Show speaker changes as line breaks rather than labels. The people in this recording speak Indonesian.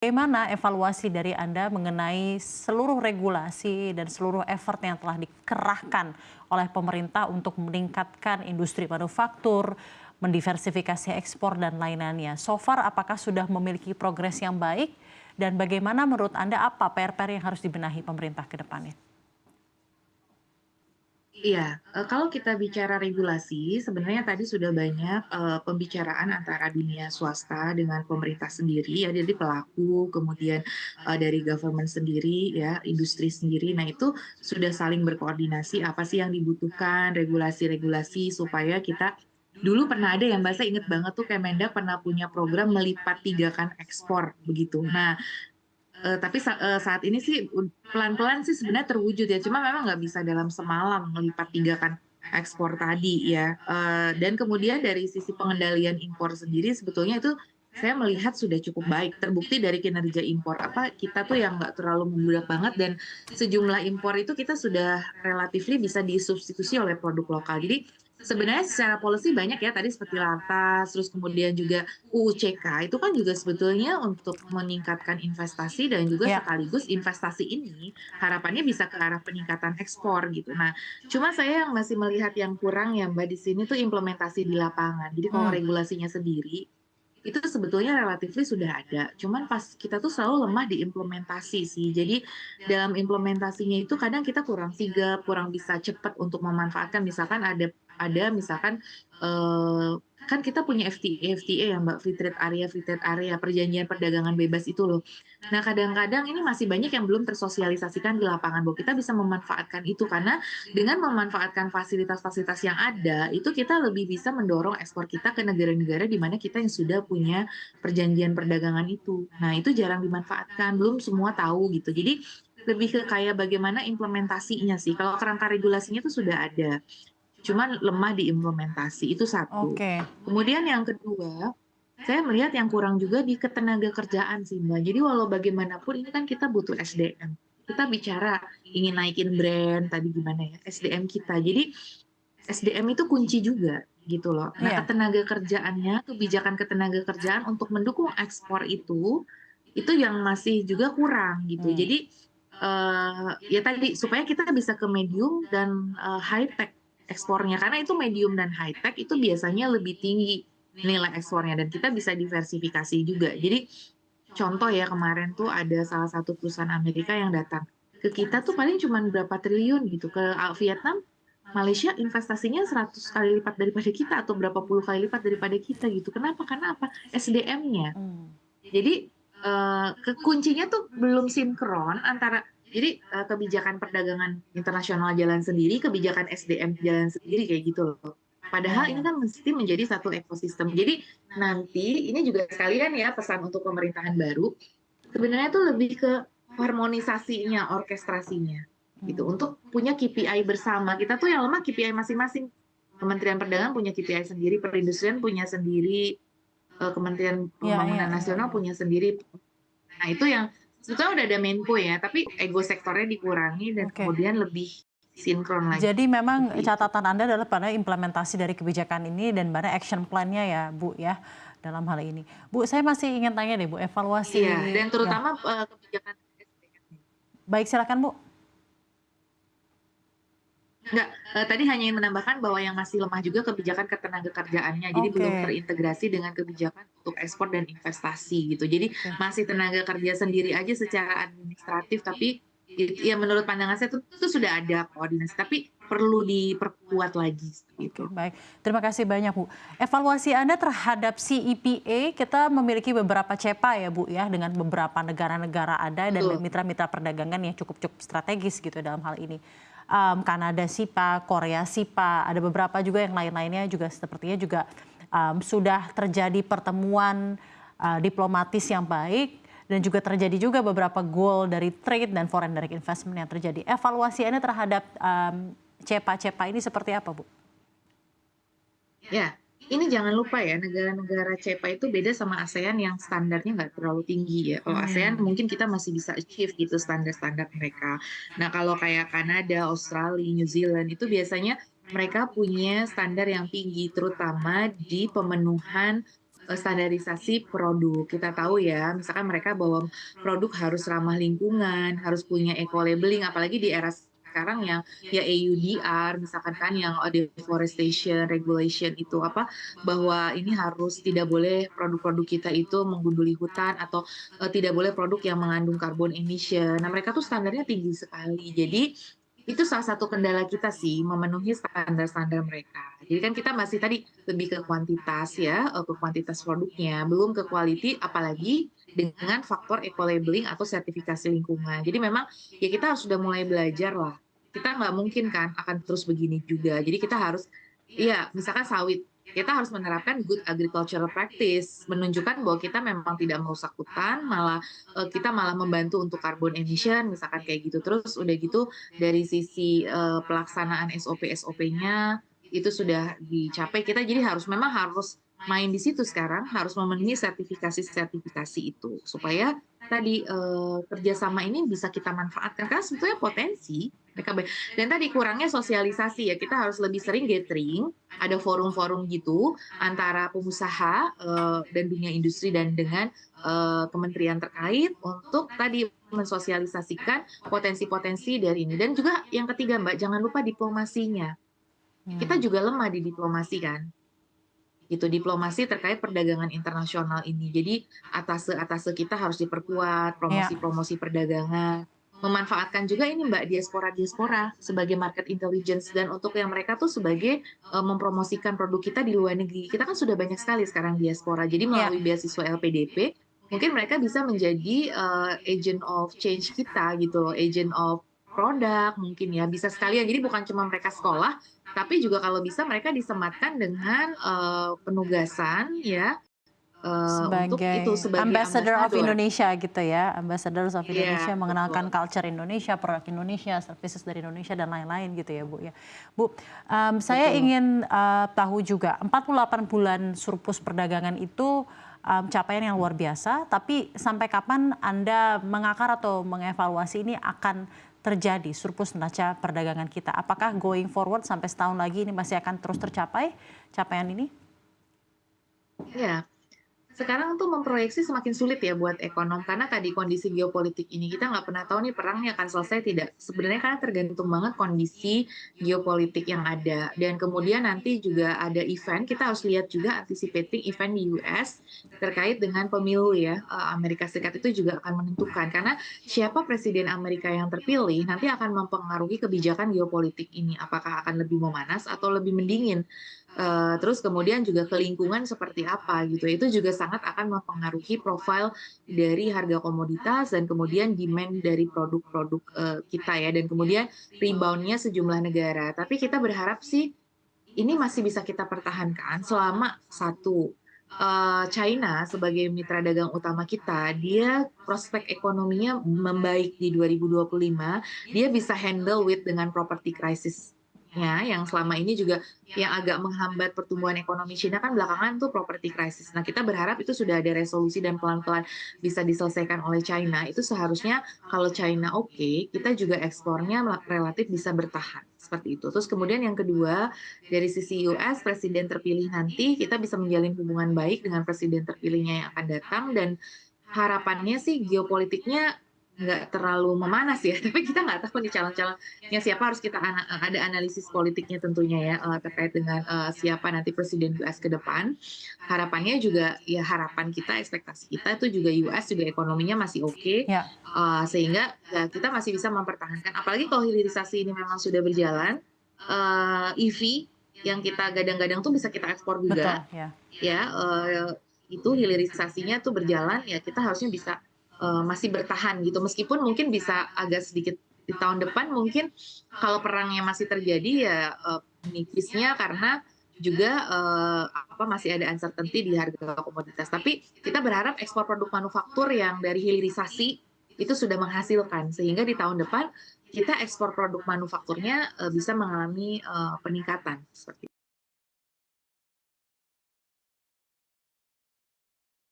Bagaimana evaluasi dari Anda mengenai seluruh regulasi dan seluruh effort yang telah dikerahkan oleh pemerintah untuk meningkatkan industri manufaktur, mendiversifikasi ekspor dan lain-lainnya. So far apakah sudah memiliki progres yang baik dan bagaimana menurut Anda apa PR-PR yang harus dibenahi pemerintah ke depannya?
Iya, kalau kita bicara regulasi, sebenarnya tadi sudah banyak, pembicaraan antara dunia swasta dengan pemerintah sendiri ya, jadi pelaku, kemudian, dari government sendiri ya, industri sendiri. Nah, itu sudah saling berkoordinasi apa sih yang dibutuhkan, regulasi-regulasi supaya kita dulu pernah ada yang Mbak, saya inget banget tuh Kemendak pernah punya program melipat tigakan ekspor, begitu. Nah, tapi saat ini sih pelan-pelan sih sebenarnya terwujud ya, cuma memang nggak bisa dalam semalam melipat gandakan ekspor tadi ya. Dan kemudian dari sisi pengendalian impor sendiri sebetulnya itu saya melihat sudah cukup baik, terbukti dari kinerja impor, kita tuh yang nggak terlalu membludak banget dan sejumlah impor itu kita sudah relatifly bisa disubstitusi oleh produk lokal. Jadi sebenarnya secara policy banyak ya tadi seperti Lantas, terus kemudian juga UUCK itu kan juga sebetulnya untuk meningkatkan investasi dan juga
Ya,
sekaligus investasi ini harapannya bisa ke arah peningkatan ekspor gitu. Nah, cuma saya yang masih melihat yang kurang ya Mbak di sini tuh implementasi di lapangan. Jadi kalau
hmm,
regulasinya sendiri itu sebetulnya relatifly sudah ada, cuman pas kita tuh selalu lemah di implementasi sih. Jadi dalam implementasinya itu kadang kita kurang sigap, kurang bisa cepat untuk memanfaatkan misalkan ada misalkan, kan kita punya FTA ya Mbak, Free Trade Area, perjanjian perdagangan bebas itu loh. Nah, kadang-kadang ini masih banyak yang belum tersosialisasikan di lapangan bahwa kita bisa memanfaatkan itu, karena dengan memanfaatkan fasilitas-fasilitas yang ada, itu kita lebih bisa mendorong ekspor kita ke negara-negara di mana kita yang sudah punya perjanjian perdagangan itu. Nah, itu jarang dimanfaatkan, belum semua tahu gitu. Jadi lebih ke kayak bagaimana implementasinya sih. Kalau kerangka regulasinya itu sudah ada, cuman lemah di implementasi, itu satu.
oke.
Kemudian yang kedua, saya melihat yang kurang juga di ketenagakerjaan sih, Mbak. Jadi walau bagaimanapun ini kan kita butuh SDM. Kita bicara ingin naikin brand, tadi gimana ya, SDM kita. Jadi SDM itu kunci juga gitu loh. Nah,
Iya,
ketenagakerjaannya, kebijakan ketenagakerjaan untuk mendukung ekspor itu yang masih juga kurang gitu.
hmm,
Jadi ya tadi supaya kita bisa ke medium dan high tech ekspornya, karena itu medium dan high tech itu biasanya lebih tinggi nilai ekspornya dan kita bisa diversifikasi juga. Jadi contoh ya kemarin tuh ada salah satu perusahaan Amerika yang datang ke kita tuh paling cuma berapa triliun gitu, ke Vietnam, Malaysia investasinya 100 kali lipat daripada kita atau berapa puluh kali lipat daripada kita gitu. Kenapa? Karena apa? SDM-nya.
hmm.
Jadi kuncinya tuh belum sinkron antara jadi kebijakan perdagangan internasional jalan sendiri, kebijakan SDM jalan sendiri kayak gitu loh.
Ya,
Padahal ini
ya.
kan mesti menjadi satu ekosistem. Jadi nanti ini juga sekalian ya pesan untuk pemerintahan baru, sebenarnya tuh lebih ke harmonisasinya, orkestrasinya gitu.
Hmm.
Untuk punya KPI bersama. Kita tuh yang lemah KPI masing-masing. Kementerian Perdagangan punya KPI sendiri, perindustrian punya sendiri, Kementerian
Iya, iya,
Pembangunan
iya,
Nasional
iya.
punya sendiri. Nah, itu yang sebetulnya udah ada Menko ya, tapi ego sektornya dikurangi dan
Oke.
kemudian lebih sinkron lagi.
Jadi memang
Seperti itu.
catatan Anda adalah pada implementasi dari kebijakan ini dan mana action plan-nya ya, Bu, ya, dalam hal ini. Bu, saya masih ingin tanya deh, Bu, evaluasi
Iya, dan
ya.
terutama kebijakan SDM.
Baik, silakan, Bu.
Enggak, tadi hanya ingin menambahkan bahwa yang masih lemah juga kebijakan ketenagakerjaannya. Jadi belum
Oke,
terintegrasi dengan kebijakan untuk ekspor dan investasi gitu. Jadi
oke.
masih tenaga kerja sendiri aja secara administratif, tapi ya menurut pandangan saya itu sudah ada koordinasi, tapi perlu diperkuat lagi
Oke,
gitu.
baik. Terima kasih banyak, Bu. Evaluasi Anda terhadap CEPA, kita memiliki beberapa CEPA ya, Bu, ya, dengan beberapa negara-negara ada dan
Betul.
mitra-mitra perdagangan yang cukup-cukup strategis gitu dalam hal ini. Kanada SIPA, Korea SIPA, ada beberapa juga yang lain-lainnya juga sepertinya juga sudah terjadi pertemuan diplomatis yang baik dan juga terjadi juga beberapa goal dari trade dan foreign direct investment yang terjadi. Evaluasi Anda terhadap CEPA-CEPA ini seperti apa, Bu?
Ya, ini jangan lupa ya, negara-negara CEPA itu beda sama ASEAN yang standarnya nggak terlalu tinggi ya. Kalau ASEAN
Hmm.
mungkin kita masih bisa achieve gitu standar-standar mereka. Nah, kalau kayak Kanada, Australia, New Zealand itu biasanya mereka punya standar yang tinggi, terutama di pemenuhan standarisasi produk. Kita tahu ya, misalkan mereka bahwa produk harus ramah lingkungan, harus punya eco-labeling, apalagi di era sekarang yang ya EUDR misalkan kan yang deforestation regulation itu apa bahwa ini harus tidak boleh produk-produk kita itu menggunduli hutan atau tidak boleh produk yang mengandung carbon emission. Nah, mereka tuh standarnya tinggi sekali. Jadi itu salah satu kendala kita sih, memenuhi standar-standar mereka. Jadi kan kita masih tadi lebih ke kuantitas ya, ke kuantitas produknya, belum ke quality, apalagi dengan faktor eco-labeling atau sertifikasi lingkungan. Jadi memang ya kita harus sudah mulai belajar lah. Kita nggak mungkin kan akan terus begini juga. Jadi kita harus, ya misalkan sawit, kita harus menerapkan good agricultural practice, menunjukkan bahwa kita memang tidak merusak hutan, malah kita malah membantu untuk carbon emission, misalkan kayak gitu. Terus udah gitu dari sisi pelaksanaan SOP-SOP-nya itu sudah dicapai. Kita jadi memang harus main di situ sekarang, harus memenuhi sertifikasi-sertifikasi itu supaya tadi kerjasama ini bisa kita manfaatkan karena sebetulnya potensi mereka baik. Dan tadi kurangnya sosialisasi ya, kita harus lebih sering gathering, ada forum-forum gitu antara pengusaha dan dunia industri dan dengan kementerian terkait untuk tadi mensosialisasikan potensi-potensi dari ini. Dan juga yang ketiga Mbak, jangan lupa diplomasinya. Kita
Hmm.
juga lemah di diplomasi kan. Gitu, diplomasi terkait perdagangan internasional ini. Jadi atase-atase kita harus diperkuat,
Ya.
promosi-promosi perdagangan. Memanfaatkan juga ini Mbak diaspora-diaspora sebagai market intelligence dan untuk yang mereka tuh sebagai mempromosikan produk kita di luar negeri. Kita kan sudah banyak sekali sekarang diaspora. Jadi
Ya.
melalui beasiswa LPDP mungkin mereka bisa menjadi agent of change kita gitu loh, agent of produk mungkin ya bisa sekalian. Jadi bukan cuma mereka sekolah, tapi juga kalau bisa mereka disematkan dengan penugasan ya untuk itu
Sebagai
sebagai
ambassador of
ambasador.
Indonesia gitu ya, ambassadors of
Iya,
Indonesia mengenalkan
betul.
culture Indonesia, produk Indonesia, services dari Indonesia dan lain-lain gitu ya Bu ya. Bu, saya
Betul.
ingin tahu juga 48 bulan surplus perdagangan itu capaian yang luar biasa, tapi sampai kapan Anda mengakar atau mengevaluasi ini akan terjadi surplus neraca perdagangan kita? Apakah going forward sampai setahun lagi ini masih akan terus tercapai capaian ini?
Iya. Sekarang tuh memproyeksi semakin sulit ya buat ekonom karena tadi kondisi geopolitik ini kita nggak pernah tahu nih perangnya akan selesai tidak. Sebenarnya karena tergantung banget kondisi geopolitik yang ada dan kemudian nanti juga ada event kita harus lihat juga anticipating event di US terkait dengan pemilu ya Amerika Serikat itu juga akan menentukan karena siapa presiden Amerika yang terpilih nanti akan mempengaruhi kebijakan geopolitik ini apakah akan lebih memanas atau lebih mendingin. Terus kemudian juga ke lingkungan seperti apa gitu, itu juga sangat akan mempengaruhi profil dari harga komoditas dan kemudian demand dari produk-produk, kita ya dan kemudian rebound-nya sejumlah negara. Tapi kita berharap sih ini masih bisa kita pertahankan selama satu, China sebagai mitra dagang utama kita, dia prospek ekonominya membaik di 2025, dia bisa handle with dengan property crisis yang selama ini juga yang agak menghambat pertumbuhan ekonomi China kan belakangan tuh property crisis. Nah, kita berharap itu sudah ada resolusi dan pelan-pelan bisa diselesaikan oleh China. Itu seharusnya kalau China oke, kita juga ekspornya relatif bisa bertahan, seperti itu. Terus kemudian yang kedua, dari sisi US, presiden terpilih nanti kita bisa menjalin hubungan baik dengan presiden terpilihnya yang akan datang dan harapannya sih geopolitiknya nggak terlalu memanas ya, tapi kita nggak tahu nih calon-calonnya siapa harus kita ada analisis politiknya tentunya ya terkait dengan siapa nanti presiden US ke depan. Harapannya juga ya harapan kita, ekspektasi kita itu juga US juga ekonominya masih oke,
Ya,
sehingga ya kita masih bisa mempertahankan. Apalagi kalau hilirisasi ini memang sudah berjalan, EV yang kita gadang-gadang tuh bisa kita ekspor juga,
betul ya.
ya itu hilirisasinya tuh berjalan ya kita harusnya bisa masih bertahan gitu meskipun mungkin bisa agak sedikit di tahun depan mungkin kalau perangnya masih terjadi ya nipisnya karena juga masih ada uncertainty di harga komoditas tapi kita berharap ekspor produk manufaktur yang dari hilirisasi itu sudah menghasilkan sehingga di tahun depan kita ekspor produk manufakturnya bisa mengalami peningkatan seperti